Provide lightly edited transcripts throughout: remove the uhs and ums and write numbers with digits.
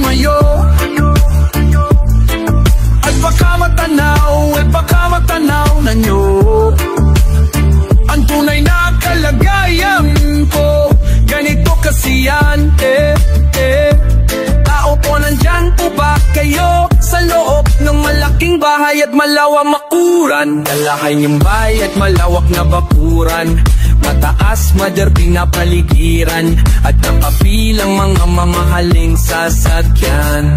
tumayo. At baka matanaw na nyo ang tunay na kalagayan ko. Ganito kasi yan, tao po, nandyan po ba kayo sa loob ng malaking bahay at malawang makuran? Dalahay niyong bahay at malawak na bakuran, mataas, mader, pinapaligiran, at nakapilang mga mamahaling sasakyan.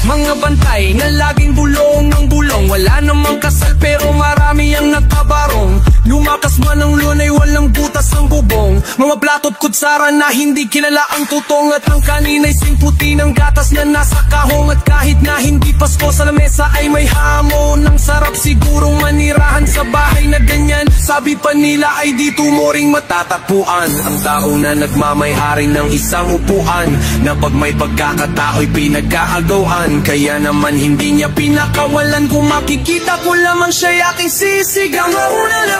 Mga bantay na laging bulong ng bulong, wala namang kasal pero marami ang nakabarong. Lumakas man ang lunay, walang butas ang bubong. Mga platot kutsara na hindi kilala ang tutong, at ang kanina'y simputi ng gatas na nasa kahong. At kahit na hindi Pasko, sa lamesa ay may hamon. Ang sarap sigurong manirahan sa bahay na ganyan. Sabi pa nila ay dito mo ring matatagpuan ang tao na nagmamayari ng isang upuan, na pag may pagkakatao'y pinagkaagawan. Kaya naman hindi niya pinakawalan, kung makikita ko lamang siya'y aking sisigang. Mauna na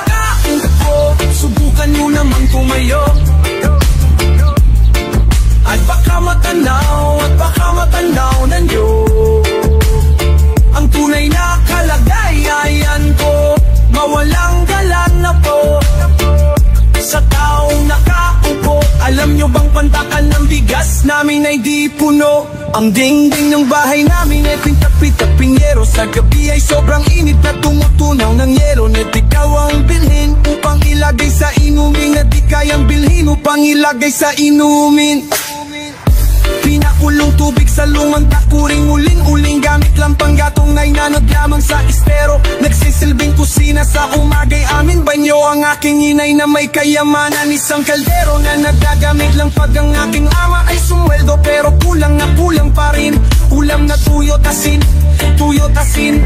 ko, subukan nyo naman tumayo. At baka matanaw na nyo ang tunay na kalagayan ko. Mawalang galang na po sa taong nakaupo. Alam nyo bang pantakan ng bigas namin ay di puno? Ang dingding ng bahay namin ay pintapit-taping yero. Sa gabi ay sobrang init na tumutunaw ng yero. At ikaw ang bilhin upang ilagay sa inumin, at di kayang bilhin upang ilagay sa inumin. Pinakulong tubig sa lumang takuring, uling-uling gamit lang panggatong na inanod lamang sa estero. Nagsisilbing kusina sa umagay amin banyo. Ang aking inay na may kayamanan, isang kaldero na nagagamit lang pag ang aking ama ay sumweldo. Pero kulang na kulang pa rin, ulam na tuyo tasin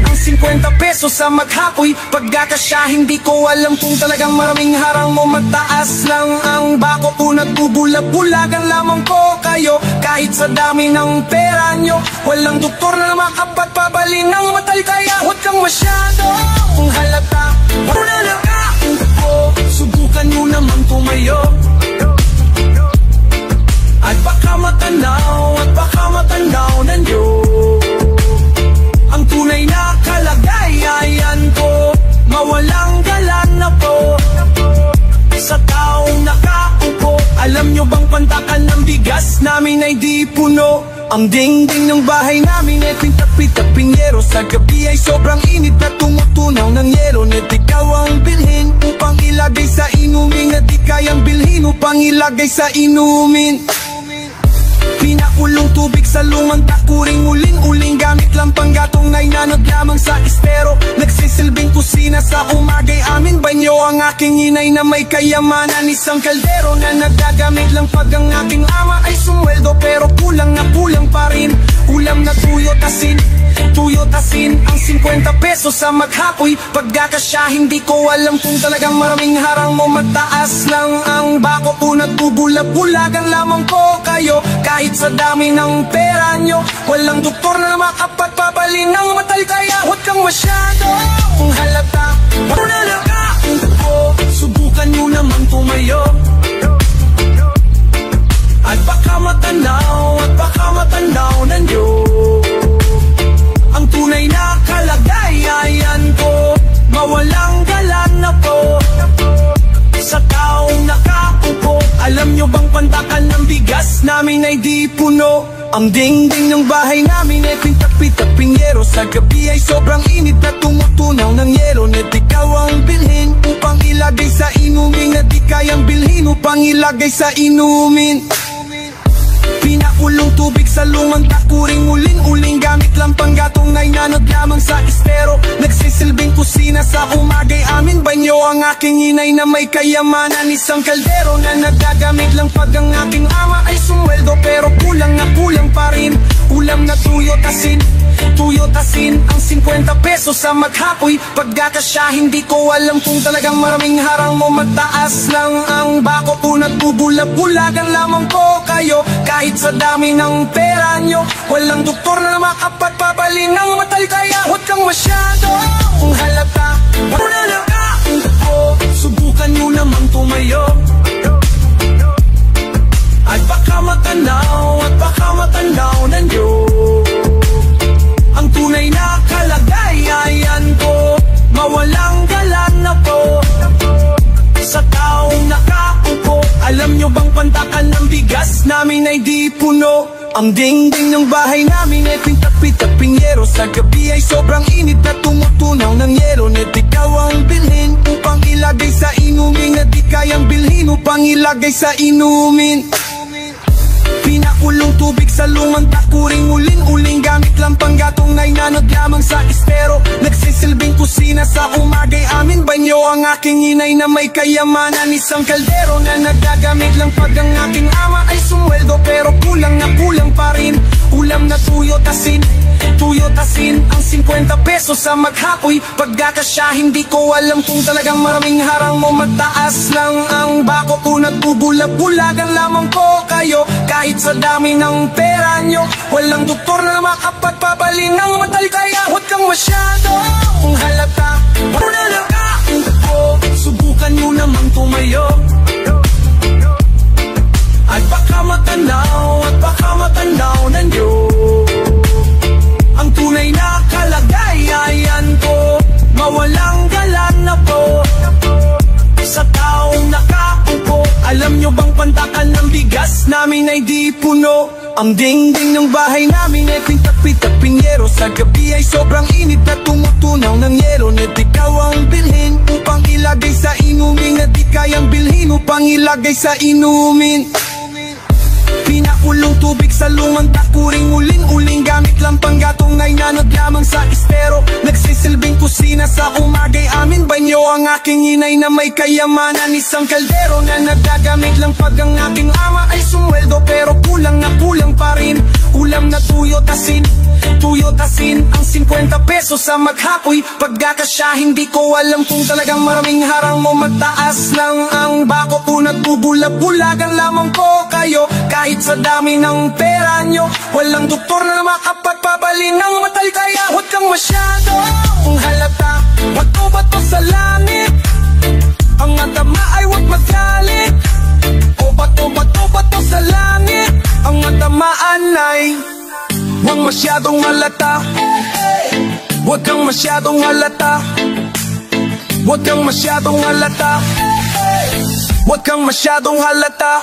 ang 50 pesos sa maghapoy. Pagkakasya hindi ko alam kung talagang maraming harang mo. Mataas lang ang bako ko, nagbubulag-bulagan lamang ko kayo. Kahit sa dami ng pera nyo, walang doktor na makapagpabalin ng matal. Kaya huwag kang masyadong halata. Una lang ko, subukan nyo naman tumayo. At baka matanaw na nyo ang tunay na kalagayan ko. Mawalang galang na po sa taong nakaupo. Alam nyo bang pantakan ng bigas namin ay di puno? Ang dingding ng bahay namin ay pintapit-taping yero. Sa gabi ay sobrang init na tumutunaw ng yero. At ikaw ang bilhin upang ilagay sa inumin, at di kayang bilhin upang ilagay sa inumin. Pinakulong tubig sa lumang takuring, uling-uling gamit lang panggatong na inanod lamang sa estero. Nagsisilbing kusina sa umagay amin banyo. Ang aking inay na may kayamanan, isang kaldero na nagagamit lang pag ang aking ama ay sumweldo. Pero kulang na kulang pa rin, ulam na tuyo tasin ang 50 pesos sa maghapoy. Pagkakasya hindi ko alam kung talagang maraming harang mo. Mataas lang ang bako ko, nagbubulag-bulagan lamang ko kayo. Kahit sa dami ng pera nyo, walang doktor na makapagpabalin ng matal. Kaya huwag kang masyadong halata. Una lang ko, subukan nyo naman tumayo. At baka matanaw na nyo ang tunay na kalagayan ko. Mawalang galang na po sa taong nakaupo. Alam nyo bang pantakan ng bigas namin ay di puno? Ang dingding ng bahay namin ay pintapit-taping yero. Sa gabi ay sobrang init na tumutunaw ng yero. At ikaw ang bilhin upang ilagay sa inumin, at di kayang bilhin upang ilagay sa inumin. Pinakulong tubig sa lumang takuring, uling-uling gamit lang panggatong na inanod lamang sa estero. Nagsisilbing kusina sa umagay amin banyo. Ang aking inay na may kayamanan, isang kaldero na nagagamit lang pag ang aking ama ay sumweldo. Pero kulang na kulang pa rin, ulam na tuyo tasin ang 50 pesos sa maghapoy. Pagkakasya hindi ko alam kung talagang maraming harang mo. Mataas lang ang bako ko, nagbubulag-bulagan lamang ko kayo. Kahit sa dami ng pera nyo, walang doktor na makapagpabalin ng matal. Kaya huwag kang masyadong halata. Una lang ko, subukan nyo naman tumayo. At baka matanaw at baka matanaw na nyo ang tunay na kalagayan ko. Mawalang galan na po sa taong nakaupo. Alam nyo bang pantakan ng bigas namin ay di puno? Ang dingding ng bahay namin ay pintak-pitak pinyero. Sa gabi ay sobrang init na tumutunaw ng yero. Net ikaw ang bilhin upang ilagay sa inumin, na di kayang bilhin upang ilagay sa inumin. Pinakulong tubig sa lumang takuring uling-uling. Gamit lang panggatong na inanod lamang sa estero. Nagsisilbing kusina sa umagay amin banyo. Ang aking inay na may kayamanan, isang kaldero na nagagamit lang pag ang aking ama ay sumweldo. Pero kulang na kulang pa rin. Ulam na tuyo tasin ang 50 pesos sa maghapoy. Pagkakasya hindi ko alam kung talagang maraming harang mo. Mataas lang ang bako ko, nagbubulag-bulagan lamang ko kayo. Kahit sa dami ng pera nyo, walang doktor na makapagpapaling ng matal. Kaya huwag kang masyadong halata, wala na kain ko. Subukan nyo namang tumayo at baka matanaw na nyo ang tunay na kalagayan ko. Mawalang galan na po sa taong nakaupo. Alam nyo bang pantakan ng bigas namin ay di puno? Ang dingding ng bahay namin ay pintak-pitak pinyero. Sa gabi ay sobrang init na tumutunaw ng yero. Net ikaw ang bilhin upang ilagay sa inumin, na di kayang bilhin upang ilagay sa inumin. Pinakulong tubig sa lumang takuring uling-uling. Gamit lang panggatong na inanod lamang sa estero. Nagsisilbing kusina sa umagay amin banyo. Ang aking inay na may kayamanan, isang kaldero na nagagamit lang pag ang aking ama ay sumweldo. Pero kulang na kulang pa rin. Ulam na tuyo tasin ang 50 pesos sa maghapoy. Pagkakasya hindi ko alam kung talagang maraming harang mo. Mataas lang ang bako ko, nagbubulag-bulagan lamang ko kayo. Kahit sa dami ng pera nyo, walang doktor na makapagpapaling ng matal. Kaya huwag kang masyadong halata, bato-bato sa langit. Ang matama ay huwag magalit. O bato-bato sa langit. Ang matamaan ay huwag masyadong halata. Huwag kang masyadong halata. Huwag kang masyadong halata. Huwag kang masyadong halata.